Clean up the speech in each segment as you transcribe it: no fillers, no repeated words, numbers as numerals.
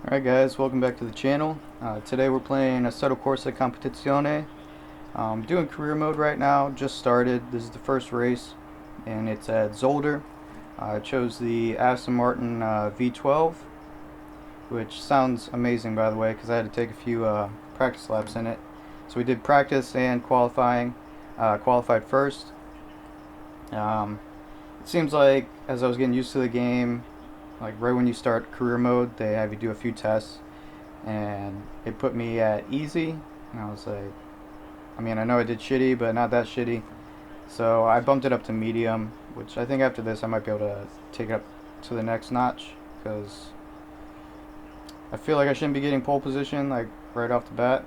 Alright guys, welcome back to the channel. Today we're playing Assetto Corsa Competizione. Doing career mode right now, just started. This is the first race and it's at Zolder. I chose the Aston Martin V12, which sounds amazing by the way because I had to take a few practice laps in it. So we did practice and qualifying. Qualified first. It seems like as I was getting used to the game, like right when you start career mode, they have you do a few tests, and it put me at easy, and I was like, I mean, I know I did shitty, but not that shitty, so I bumped it up to medium, which I think after this I might be able to take it up to the next notch, because I feel like I shouldn't be getting pole position like right off the bat,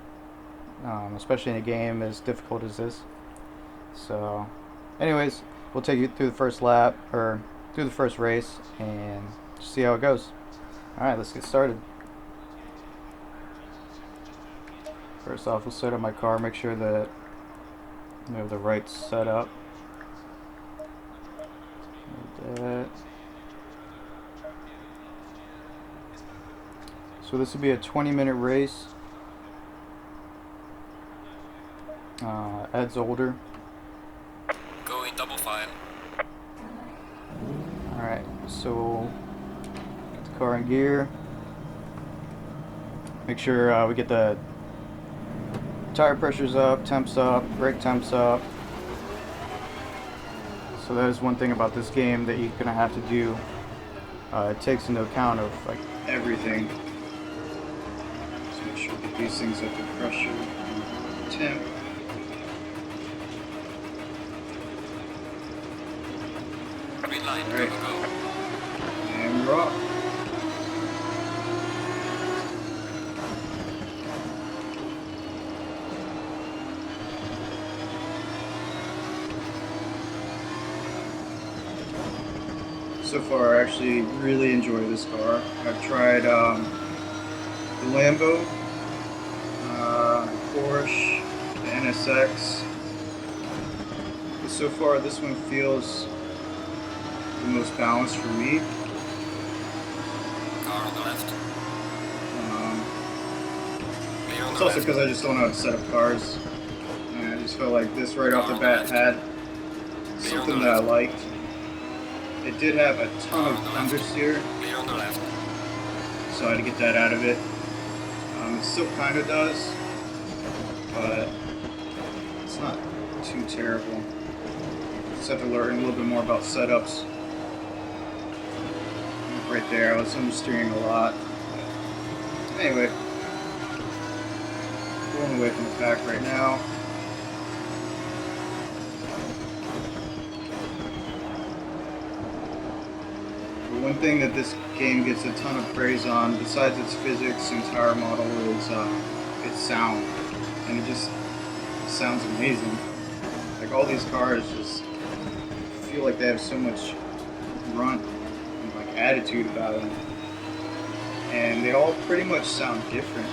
especially in a game as difficult as this. So anyways, we'll take you through the first lap, or through the first race, and see how it goes. Alright, let's get started. First off, we'll set up my car, make sure that we have the right setup. Like that. So this will be a 20-minute race at Zolder. Going double file. Alright, so get the car in gear. Make sure we get the tire pressures up, temps up, brake temps up. So that is one thing about this game that you're gonna have to do. It takes into account of like everything. So make sure to get these things up to pressure and temp. Green line, All right. go. And we're off. So far, I actually really enjoy this car. I've tried the Lambo, the Porsche, the NSX. But so far, this one feels the most balanced for me. Car on the left. Clear on It's the also left. because I just don't know how to set up cars. And I just felt like this right off the bat had something that I liked. It did have a ton of understeer, Clear on the left. so I had to get that out of it. It still kind of does, but it's not too terrible. Just have to learn a little bit more about setups. Right there, I was understeering a lot. But anyway, pulling away from the pack right now. But one thing that this game gets a ton of praise on, besides its physics and tire model, is its sound. And it just sounds amazing. Like all these cars just feel like they have so much grunt and like attitude about them. And they all pretty much sound different.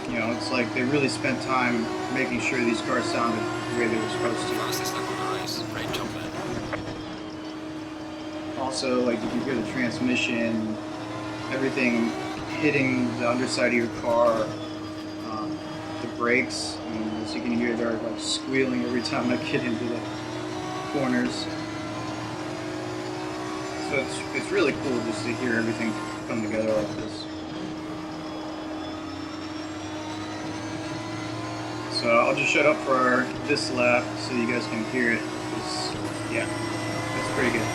You know, it's like they really spent time making sure these cars sounded the way they were supposed to. Fastest lap of the race. Great jump there. Also, like you can hear the transmission, everything hitting the underside of your car, the brakes, and as you can hear, they're like squealing every time I get into the corners. So it's really cool just to hear everything come together like this. So I'll just shut up for this lap so you guys can hear it. Yeah, that's pretty good.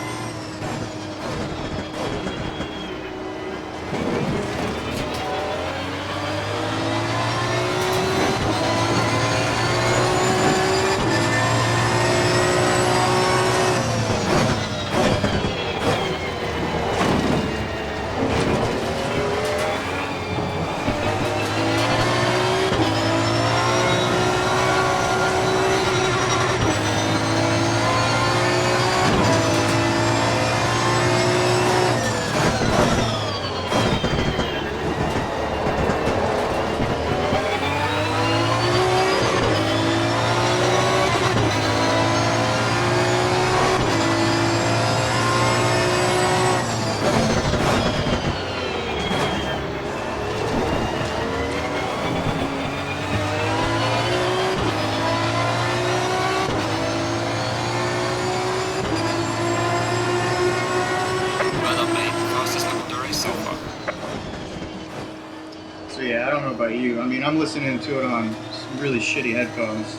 Yeah, I don't know about you. I mean, I'm listening to it on some really shitty headphones,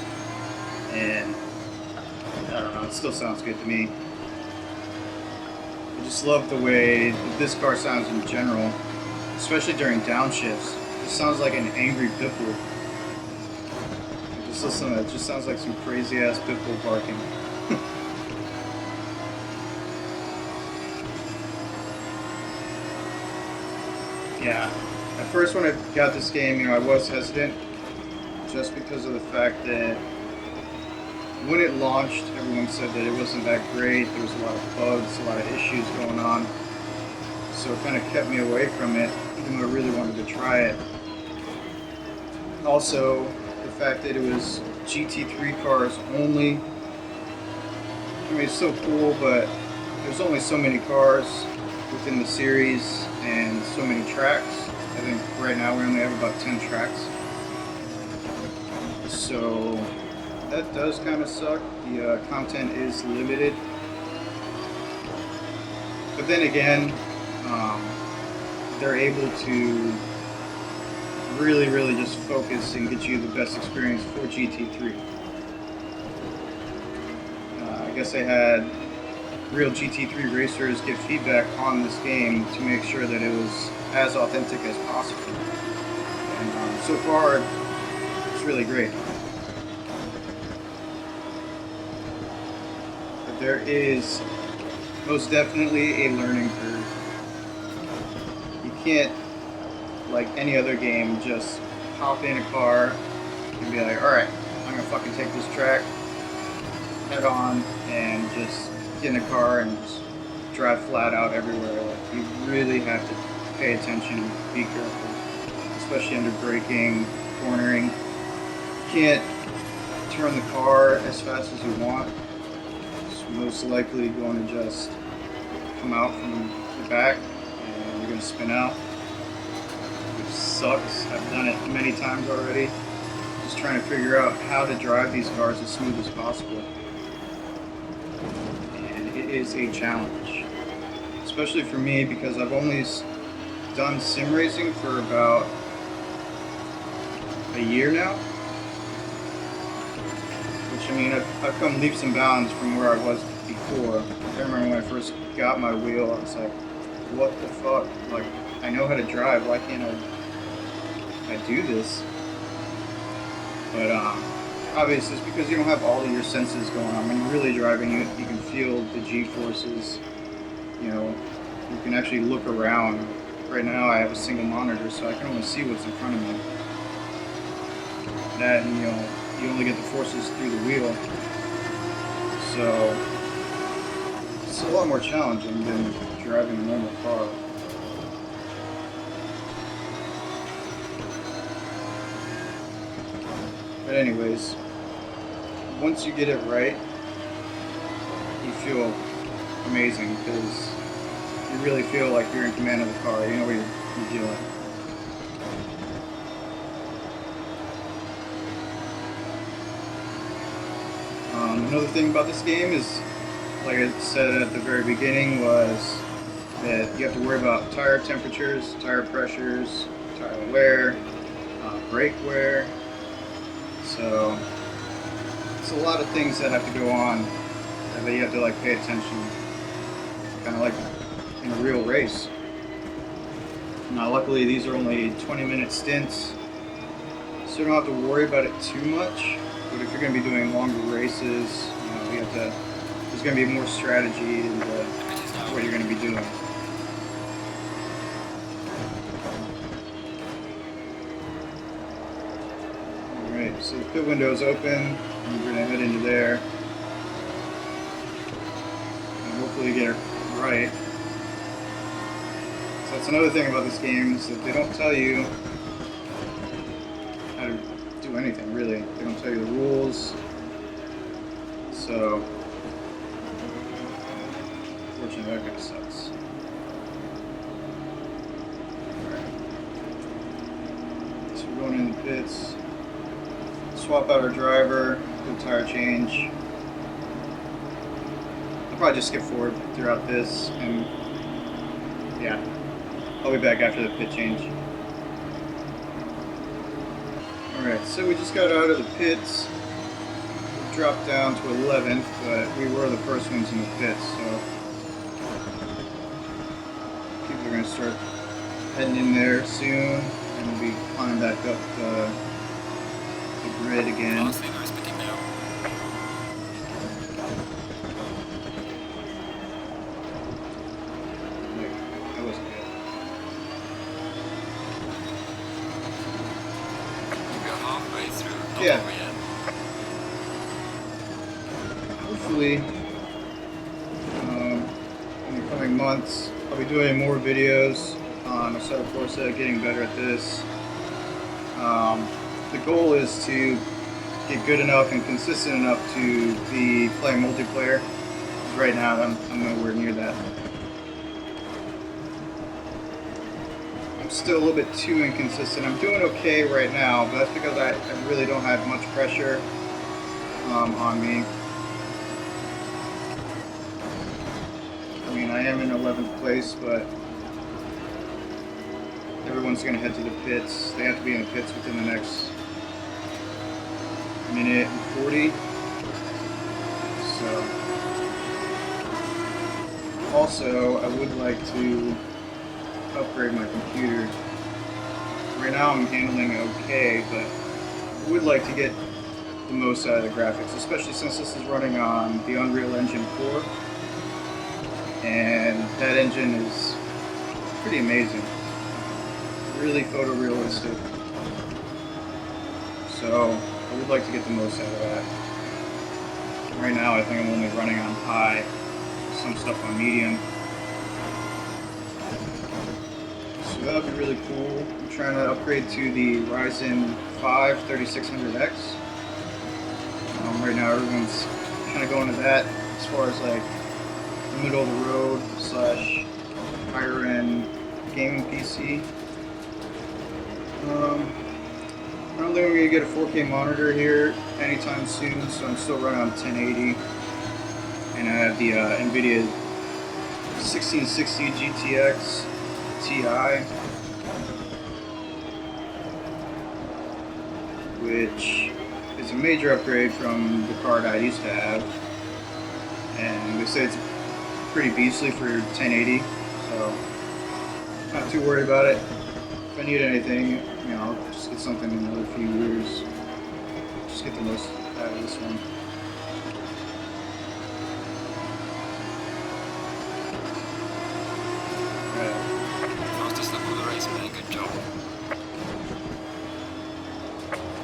and I don't know, it still sounds good to me. I just love the way this car sounds in general, especially during downshifts. It sounds like an angry pit bull. Just listen to it, just sounds like some crazy ass pit bull barking. Yeah, at first when I got this game, you know, I was hesitant just because of the fact that when it launched, everyone said that it wasn't that great. There was a lot of bugs, a lot of issues going on. So it kind of kept me away from it, even though I really wanted to try it. Also, the fact that it was GT3 cars only. I mean, it's so cool, but there's only so many cars within the series and so many tracks. I think right now we only have about 10 tracks. So that does kind of suck. The content is limited. But then again, they're able to really just focus and get you the best experience for GT3. I guess they had real GT3 racers give feedback on this game to make sure that it was as authentic as possible. And so far, it's really great. But there is most definitely a learning curve. You can't, like any other game, just hop in a car and be like, alright, I'm gonna fucking take this track head on and just get in a car and just drive flat out everywhere. Like, you really have to pay attention and be careful, especially under braking, cornering. You can't turn the car as fast as you want. It's most likely going to just come out from the back and you're going to spin out, which sucks. I've done it many times already, just trying to figure out how to drive these cars as smooth as possible. It is a challenge, especially for me because I've only done sim racing for about a year now, which, I mean, I've come leaps and bounds from where I was before. I remember when I first got my wheel, I was like, what the fuck, like, I know how to drive, why can't I do this? But obviously it's because you don't have all of your senses going on. When you're really driving, you can feel the G-forces. You know, you can actually look around. Right now I have a single monitor, so I can only see what's in front of me. That, and, you know, you only get the forces through the wheel. So it's a lot more challenging than driving a normal car. But anyways, once you get it right, you feel amazing because you really feel like you're in command of the car. You know what you're doing. Another thing about this game is, like I said at the very beginning, was that you have to worry about tire temperatures, tire pressures, tire wear, brake wear. So it's a lot of things that have to go on that you have to like pay attention, kind of like in a real race. Now luckily these are only 20-minute stints, so you don't have to worry about it too much. But if you're going to be doing longer races, you know, you have to, there's going to be more strategy into what you're going to be doing. Alright, so the pit window is open, and we're going to head into there. And hopefully get it right. So that's another thing about this game, is that they don't tell you how to do anything, really. They don't tell you the rules. So, unfortunately, that kind of sucks. Alright. So we're going in the pits. Swap out our driver, do a tire change. I'll probably just skip forward throughout this, and yeah, I'll be back after the pit change. Alright, so we just got out of the pits. We dropped down to 11th, but we were the first ones in the pits, so people are going to start heading in there soon, and we'll be climbing back up the grid again. Honestly, nice pitting now. Like, that wasn't good. We are halfway through. Not Yeah. over yet. Hopefully, in the coming months, I'll be doing more videos on Assetto Corsa, getting better at this. The goal is to get good enough and consistent enough to be playing multiplayer. Right now, I'm nowhere near that. I'm still a little bit too inconsistent. I'm doing okay right now, but that's because I really don't have much pressure on me. I mean, I am in 11th place, but everyone's going to head to the pits. They have to be in the pits within the next minute and 40. So, also, I would like to upgrade my computer. Right now I'm handling okay, but I would like to get the most out of the graphics, especially since this is running on the Unreal Engine 4. And that engine is pretty amazing. Really photorealistic. So I would like to get the most out of that. Right now I think I'm only running on high, some stuff on medium. So that would be really cool. I'm trying to upgrade to the Ryzen 5 3600X. Right now everyone's kind of going to that as far as like the middle of the road / higher end gaming PC. I don't think I'm going to get a 4K monitor here anytime soon, so I'm still running on 1080. And I have the NVidia 1660 GTX Ti, which is a major upgrade from the card I used to have. And they say it's pretty beastly for 1080, so not too worried about it. If I need anything, I'll just get something in another few years. Just get the most out of this one. Fastest lap of the race, man. Good job.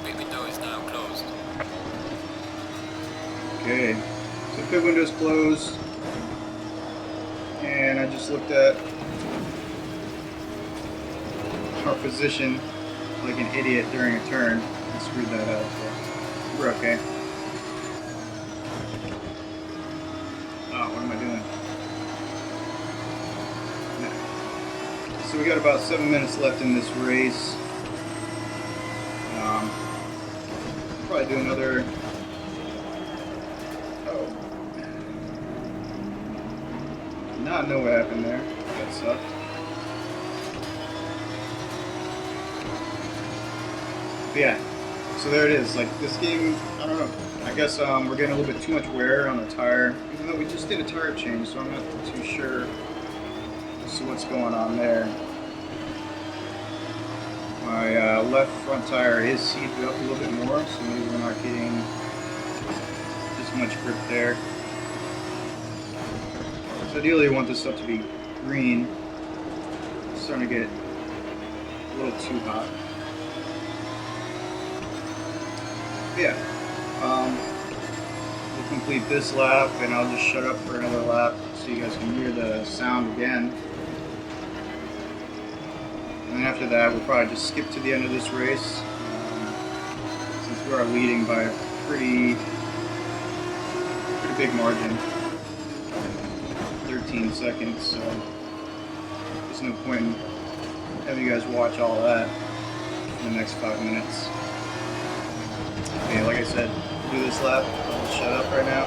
Pit window is now closed. Okay, so pit window is closed, and I just looked at our position like an idiot during a turn and screwed that up, so we're okay. Oh, what am I doing? No. So we got about 7 minutes left in this race. Probably do another. Oh, did not know what happened there. That sucked. But yeah, so there it is. Like this game, I don't know. I guess we're getting a little bit too much wear on the tire, even though we just did a tire change, so I'm not too sure as to what's going on there. My left front tire is heated up a little bit more, so maybe we're not getting as much grip there. So ideally, I want this stuff to be green. It's starting to get a little too hot. Yeah, we'll complete this lap and I'll just shut up for another lap so you guys can hear the sound again. And then after that, we'll probably just skip to the end of this race, since we are leading by a pretty big margin, 13 seconds, so there's no point in having you guys watch all of that in the next 5 minutes. Okay, like I said, do this lap. I'll shut up right now.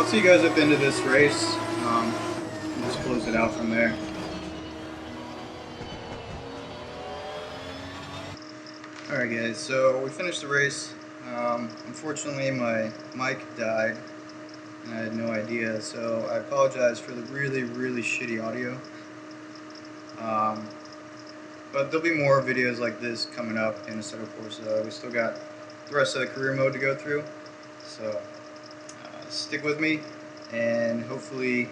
I'll see you guys at the end of this race. We'll just close it out from there. Alright guys, so we finished the race. Unfortunately my mic died and I had no idea, so I apologize for the really shitty audio. But there'll be more videos like this coming up in Assetto Corsa. We still got the rest of the career mode to go through, so stick with me and hopefully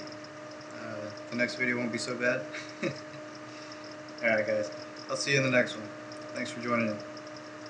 the next video won't be so bad. Alright guys, I'll see you in the next one. Thanks for joining in.